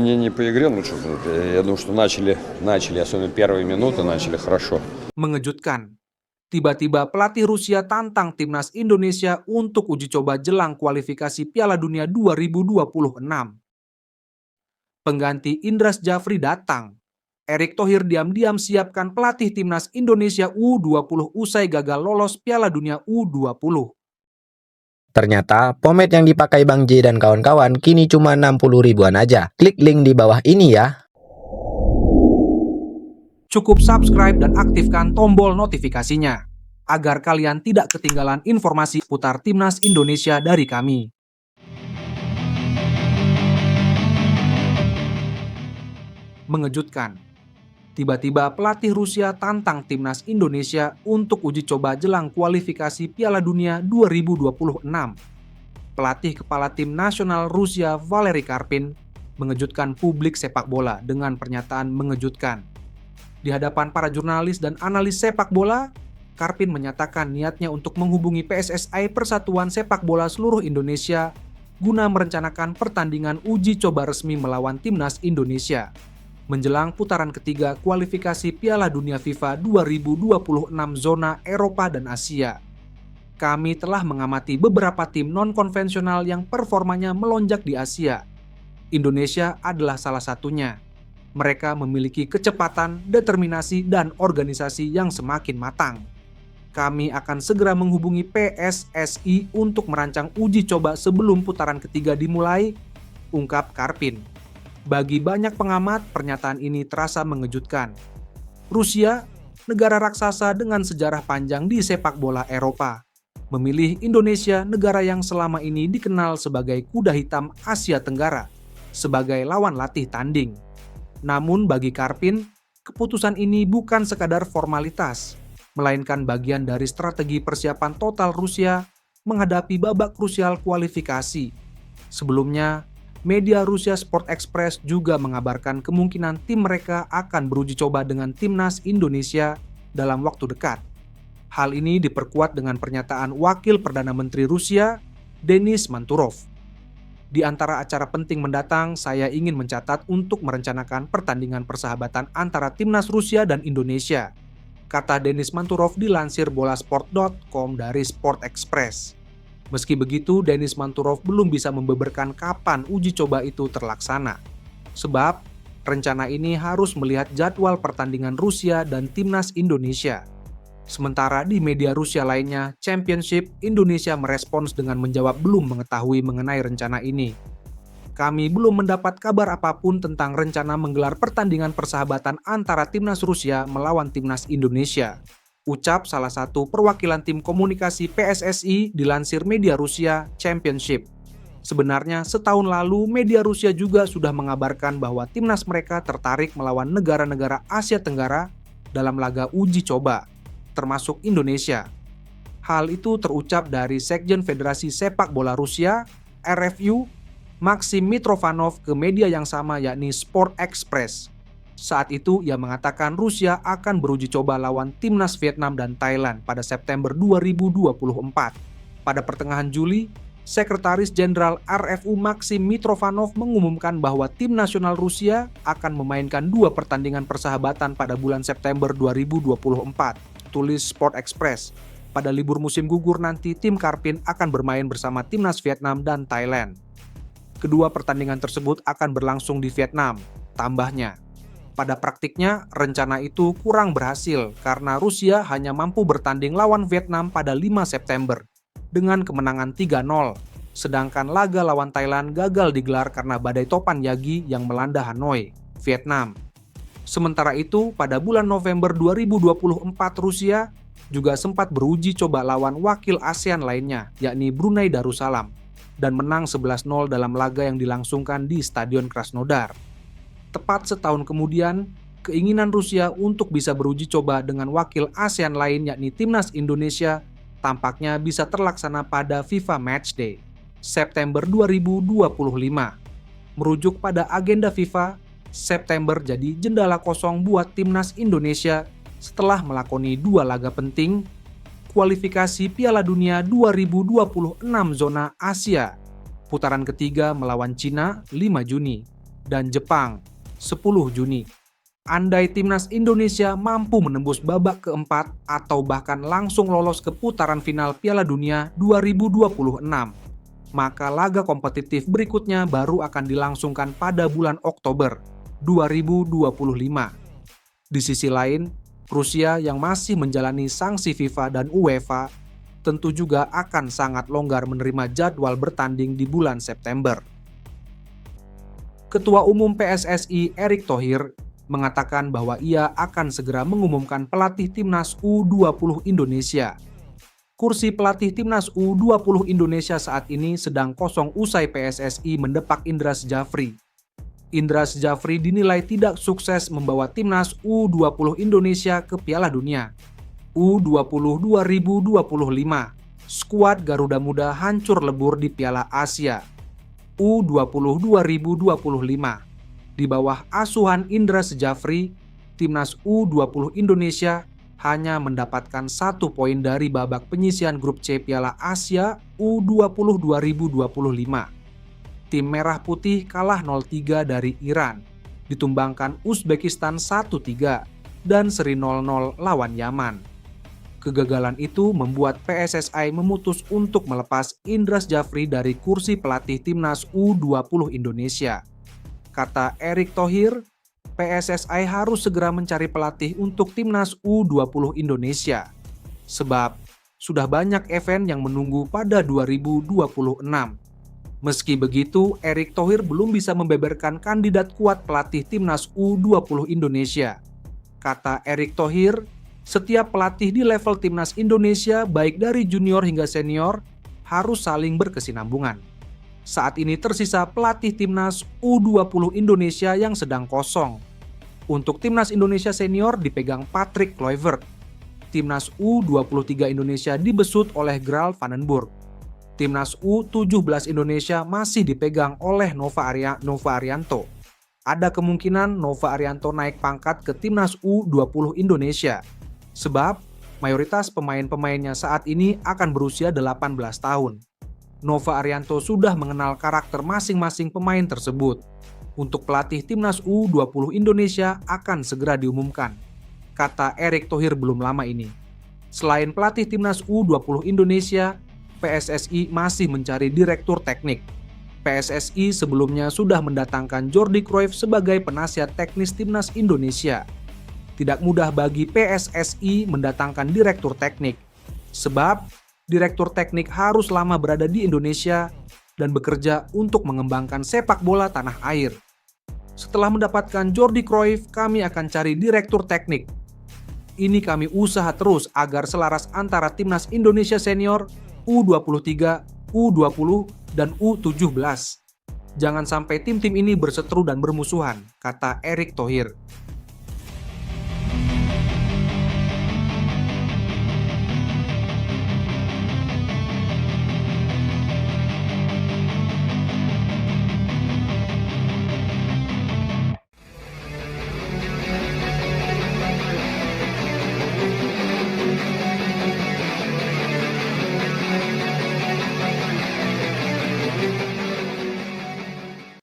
не по игре лучше. Я думаю, что начали, особенно первые минуты, начали хорошо. Mengejutkan. Tiba-tiba pelatih Rusia tantang timnas Indonesia untuk uji coba jelang kualifikasi Piala Dunia 2026. Pengganti Indras Jafri datang. Erick Thohir diam-diam siapkan pelatih timnas Indonesia U20 usai gagal lolos Piala Dunia U20. Ternyata, pomade yang dipakai Bang J dan kawan-kawan kini cuma 60 ribuan aja. Klik link di bawah ini ya. Cukup subscribe dan aktifkan tombol notifikasinya, agar kalian tidak ketinggalan informasi putar timnas Indonesia dari kami. Mengejutkan. Tiba-tiba pelatih Rusia tantang timnas Indonesia untuk uji coba jelang kualifikasi Piala Dunia 2026. Pelatih kepala tim nasional Rusia Valery Karpin mengejutkan publik sepak bola dengan pernyataan mengejutkan. Di hadapan para jurnalis dan analis sepak bola, Karpin menyatakan niatnya untuk menghubungi PSSI Persatuan Sepak Bola Seluruh Indonesia guna merencanakan pertandingan uji coba resmi melawan timnas Indonesia menjelang putaran ketiga kualifikasi Piala Dunia FIFA 2026 zona Eropa dan Asia. Kami telah mengamati beberapa tim non-konvensional yang performanya melonjak di Asia. Indonesia adalah salah satunya. Mereka memiliki kecepatan, determinasi, dan organisasi yang semakin matang. Kami akan segera menghubungi PSSI untuk merancang uji coba sebelum putaran ketiga dimulai, ungkap Karpin. Bagi banyak pengamat, pernyataan ini terasa mengejutkan. Rusia, negara raksasa dengan sejarah panjang di sepak bola Eropa, memilih Indonesia, negara yang selama ini dikenal sebagai kuda hitam Asia Tenggara, sebagai lawan latih tanding. Namun bagi Karpin, keputusan ini bukan sekadar formalitas, melainkan bagian dari strategi persiapan total Rusia menghadapi babak krusial kualifikasi. Sebelumnya, media Rusia Sport Express juga mengabarkan kemungkinan tim mereka akan beruji coba dengan timnas Indonesia dalam waktu dekat. Hal ini diperkuat dengan pernyataan Wakil Perdana Menteri Rusia, Denis Manturov. Di antara acara penting mendatang, saya ingin mencatat untuk merencanakan pertandingan persahabatan antara timnas Rusia dan Indonesia, kata Denis Manturov dilansir bolasport.com dari Sport Express. Meski begitu, Denis Manturov belum bisa membeberkan kapan uji coba itu terlaksana. Sebab, rencana ini harus melihat jadwal pertandingan Rusia dan timnas Indonesia. Sementara di media Rusia lainnya, Championship Indonesia merespons dengan menjawab belum mengetahui mengenai rencana ini. Kami belum mendapat kabar apapun tentang rencana menggelar pertandingan persahabatan antara timnas Rusia melawan timnas Indonesia, ucap salah satu perwakilan tim komunikasi PSSI dilansir media Rusia Championship. Sebenarnya setahun lalu media Rusia juga sudah mengabarkan bahwa timnas mereka tertarik melawan negara-negara Asia Tenggara dalam laga uji coba, termasuk Indonesia. Hal itu terucap dari Sekjen Federasi Sepak Bola Rusia, RFU, Maxim Mitrovanov ke media yang sama yakni Sport Express. Saat itu, ia mengatakan Rusia akan beruji coba lawan timnas Vietnam dan Thailand pada September 2024. Pada pertengahan Juli, Sekretaris Jenderal RFU Maxim Mitrovanov mengumumkan bahwa tim nasional Rusia akan memainkan 2 pertandingan persahabatan pada bulan September 2024, tulis Sport Express. Pada libur musim gugur nanti, tim Karpin akan bermain bersama timnas Vietnam dan Thailand. Kedua pertandingan tersebut akan berlangsung di Vietnam, tambahnya. Pada praktiknya, rencana itu kurang berhasil karena Rusia hanya mampu bertanding lawan Vietnam pada 5 September dengan kemenangan 3-0, sedangkan laga lawan Thailand gagal digelar karena badai topan Yagi yang melanda Hanoi, Vietnam. Sementara itu, pada bulan November 2024 Rusia juga sempat beruji coba lawan wakil ASEAN lainnya, yakni Brunei Darussalam, dan menang 11-0 dalam laga yang dilangsungkan di Stadion Krasnodar. Tepat setahun kemudian, keinginan Rusia untuk bisa beruji coba dengan wakil ASEAN lain yakni timnas Indonesia tampaknya bisa terlaksana pada FIFA Matchday, September 2025. Merujuk pada agenda FIFA, September jadi jendela kosong buat timnas Indonesia setelah melakoni 2 laga penting, kualifikasi Piala Dunia 2026 zona Asia, putaran ketiga melawan Cina 5 Juni, dan Jepang 10 Juni. Andai timnas Indonesia mampu menembus babak keempat atau bahkan langsung lolos ke putaran final Piala Dunia 2026, maka laga kompetitif berikutnya baru akan dilangsungkan pada bulan Oktober 2025. Di sisi lain, Rusia yang masih menjalani sanksi FIFA dan UEFA tentu juga akan sangat longgar menerima jadwal bertanding di bulan September. Ketua Umum PSSI Erick Thohir mengatakan bahwa ia akan segera mengumumkan pelatih timnas U20 Indonesia. Kursi pelatih timnas U20 Indonesia saat ini sedang kosong usai PSSI mendepak Indra Syafri. Indra Syafri dinilai tidak sukses membawa timnas U20 Indonesia ke Piala Dunia U20 2025. Skuad Garuda Muda hancur lebur di Piala Asia U20 2025. Di bawah asuhan Indra Syafri, timnas U20 Indonesia hanya mendapatkan 1 poin dari babak penyisihan grup C Piala Asia U20 2025. Tim Merah Putih kalah 0-3 dari Iran, ditumbangkan Uzbekistan 1-3, dan seri 0-0 lawan Yaman. Kegagalan itu membuat PSSI memutus untuk melepas Indra Syafri dari kursi pelatih timnas U20 Indonesia. Kata Erick Thohir, PSSI harus segera mencari pelatih untuk timnas U20 Indonesia. Sebab sudah banyak event yang menunggu pada 2026. Meski begitu, Erick Thohir belum bisa membeberkan kandidat kuat pelatih timnas U20 Indonesia. Kata Erick Thohir, setiap pelatih di level timnas Indonesia baik dari junior hingga senior harus saling berkesinambungan. Saat ini tersisa pelatih timnas U20 Indonesia yang sedang kosong. Untuk timnas Indonesia senior dipegang Patrick Kluivert. Timnas U23 Indonesia dibesut oleh Gral Vandenburg. Timnas U17 Indonesia masih dipegang oleh Nova Arianto. Ada kemungkinan Nova Arianto naik pangkat ke timnas U20 Indonesia. Sebab mayoritas pemain-pemainnya saat ini akan berusia 18 tahun. Nova Arianto sudah mengenal karakter masing-masing pemain tersebut. Untuk pelatih timnas U20 Indonesia akan segera diumumkan, kata Erick Thohir belum lama ini. Selain pelatih timnas U20 Indonesia, PSSI masih mencari direktur teknik. PSSI sebelumnya sudah mendatangkan Jordi Cruyff sebagai penasihat teknis timnas Indonesia. Tidak mudah bagi PSSI mendatangkan direktur teknik, sebab direktur teknik harus lama berada di Indonesia dan bekerja untuk mengembangkan sepak bola tanah air. Setelah mendapatkan Jordi Cruyff, kami akan cari direktur teknik. Ini kami usaha terus agar selaras antara timnas Indonesia senior, U23, U20, dan U17. Jangan sampai tim-tim ini berseteru dan bermusuhan, kata Erick Thohir.